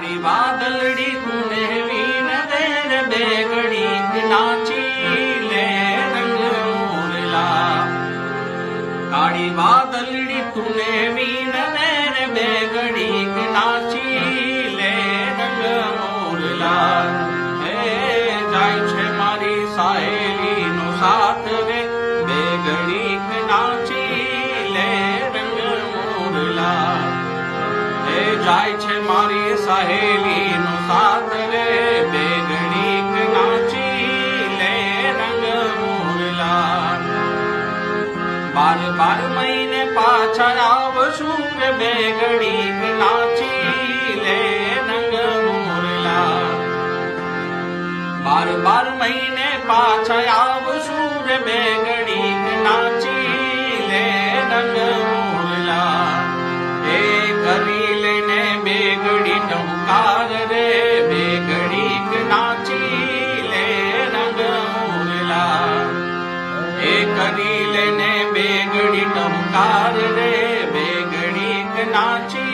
काली बादलड़ी तूने वीन देर बेगड़ी नाची ले रंग मोरला। काली बादलड़ी तूने वीन देर बेगड़ी नाची ले रंग मोरला। जाय छे मारी साहेली नो साथ रे बेगड़ी नाची ले रंग मोरला। जाय छे मारी सहेली नो साथ रे बेगड़ी नाची ले रंग मोरला। 12 महीने पाछा आवशु रे बेगड़ी नाची ले रंग मोरला। 12 महीने पाछा आवशु रे बेगड़ी नाची ले रंग मोरला। करी लेने बेगड़ी टमकार रे बेगड़ी नाची ले रंग मोरला। करी लेने बेगड़ी टमकार रे बेगड़ी नाची